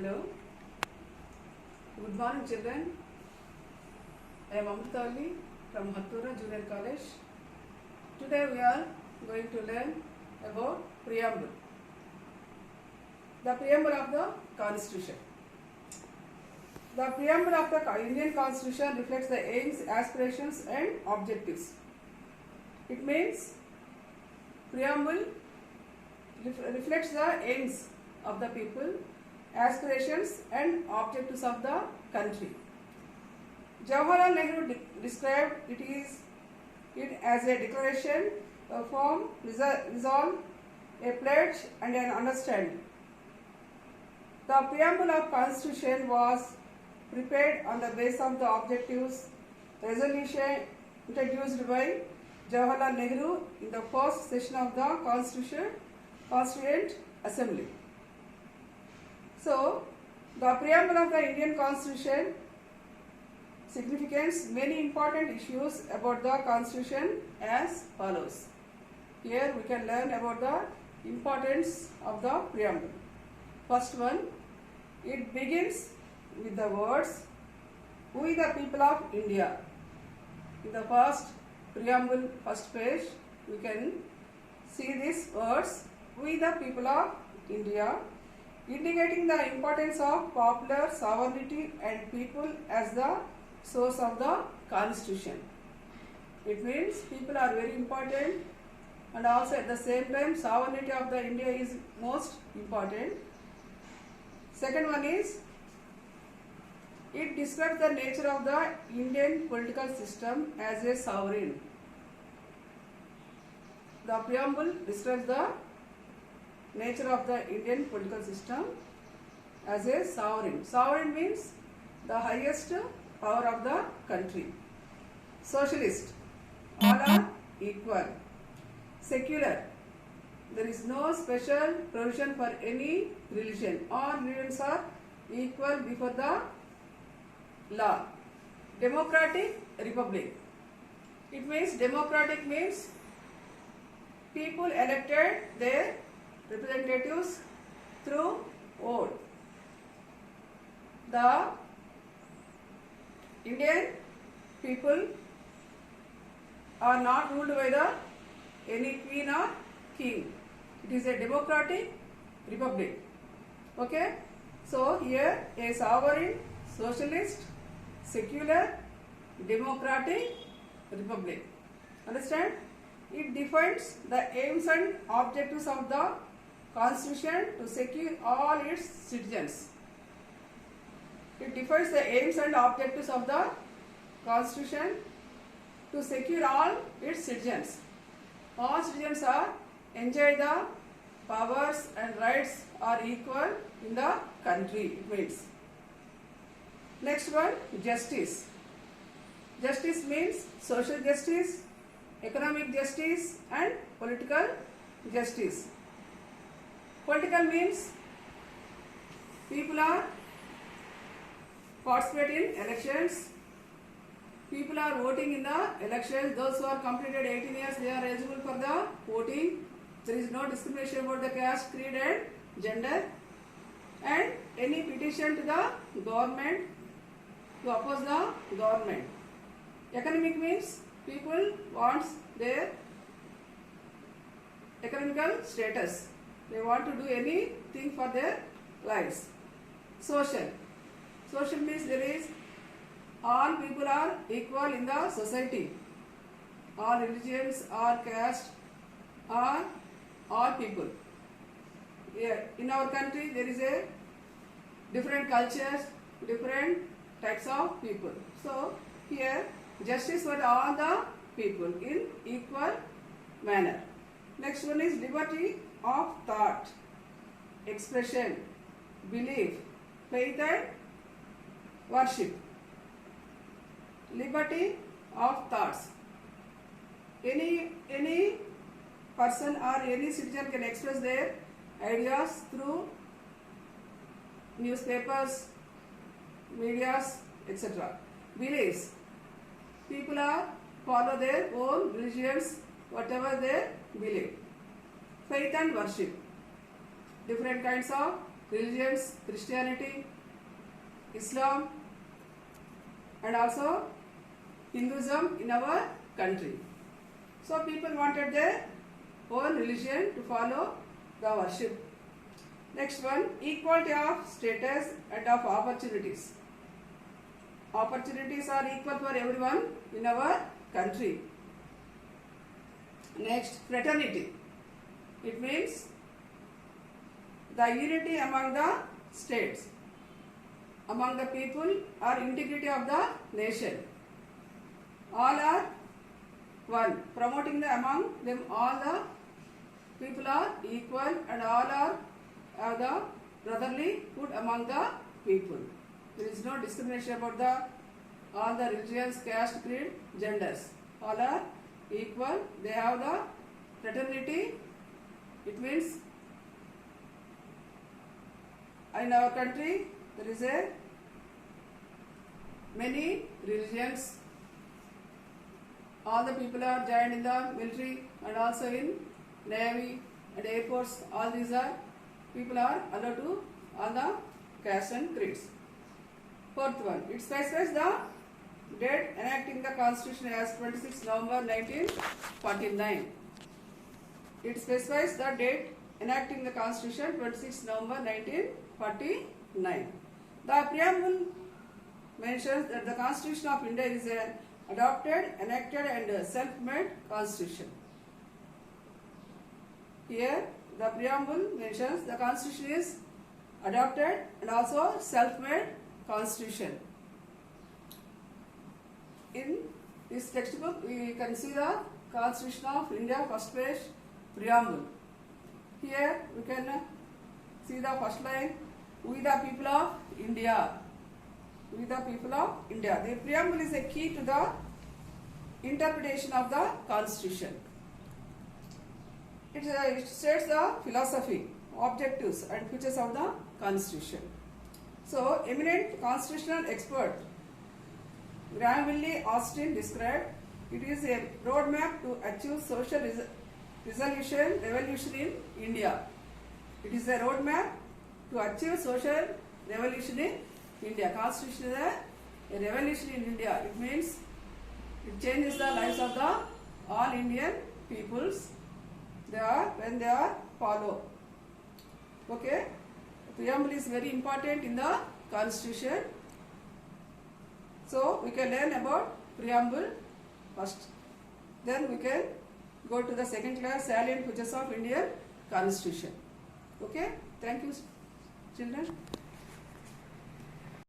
Hello. Good morning, children. I am Amritavalli from Hattura Junior College. Today we are going to learn about preamble. The preamble of the Constitution. The preamble of the Indian Constitution reflects the aims, aspirations and objectives. It means preamble reflects the aims of the people, aspirations and objectives of the country. Jawaharlal Nehru described it as a declaration, a form, resolve, a pledge and an understanding. The preamble of Constitution was prepared on the basis of the objectives resolution introduced by Jawaharlal Nehru in the first session of the Constituent Assembly. So, the preamble of the Indian Constitution signifies many important issues about the Constitution as follows. Here we can learn about the importance of the preamble. First one, it begins with the words, "We the people of India." In the first preamble, first page, we can see these words, "We the people of India," indicating the importance of popular sovereignty and people as the source of the Constitution. It means people are very important and also at the same time sovereignty of the India is most important. Second one is, it describes the nature of the Indian political system as a sovereign. The preamble describes the nature of the Indian political system as a sovereign. Sovereign means the highest power of the country. Socialist, all are equal. Secular, there is no special provision for any religion. All religions are equal before the law. Democratic republic. It means democratic means people elected their representatives through vote. The Indian people are not ruled by any queen or king. It is a democratic republic. Okay? So here a sovereign, socialist, secular, democratic republic. Understand? It defines the aims and objectives of the Constitution to secure all its citizens. It defines the aims and objectives of the Constitution to secure all its citizens. All citizens are enjoy the powers and rights are equal in the country. It means. Next one, justice. Justice means social justice, economic justice and political justice. Political means people are participate in elections. People are voting in the elections. Those who are completed 18 years, they are eligible for the voting. There is no discrimination about the caste, creed and gender. And any petition to the government to oppose the government. Economic means people want their economical status. They want to do anything for their lives. Social. Social means there is all people are equal in the society. All religions, all caste, all people. In our country there is a different cultures, different types of people. So here justice for all the people in equal manner. Next one is liberty of thought, expression, belief, faith and worship. Liberty of thoughts. Any person or any citizen can express their ideas through newspapers, medias, etc. Beliefs. People are follow their own religions, whatever they believe. Faith and worship. Different kinds of religions, Christianity, Islam, and also Hinduism in our country. So people wanted their own religion to follow the worship. Next one, equality of status and of opportunities. Opportunities are equal for everyone in our country. Next, fraternity. It means the unity among the states, among the people, or integrity of the nation. All are one, promoting the among them all the people are equal and all are the brotherly good among the people. There is no discrimination about all the religions, caste, creed, genders. All are equal. They have the fraternity. It means in our country there is many religions. All the people are joined in the military and also in navy and air force. All these are people are allowed to all the castes and creeds. Fourth one, it specifies the date enacting the Constitution as 26 November 1949. It specifies the date enacting the Constitution 26 November 1949. The preamble mentions that the Constitution of India is an adopted, enacted and self-made constitution. Here the preamble mentions the Constitution is adopted and also self-made constitution. In this textbook we can see the Constitution of India, first page, preamble. Here we can see the first line, we the people of India. We the people of India. The preamble is a key to the interpretation of the Constitution. It states the philosophy, objectives and features of the Constitution. So, eminent constitutional expert Graham Willie Austin described it is a roadmap to achieve social revolution in India. It is a roadmap to achieve social revolution in India. Constitution is a revolution in India. It means it changes the lives of the all Indian peoples. When they are followed. Okay, preamble is very important in the Constitution. So we can learn about preamble first. Then we can go to the second class, salient features of Indian Constitution. Okay, thank you, children.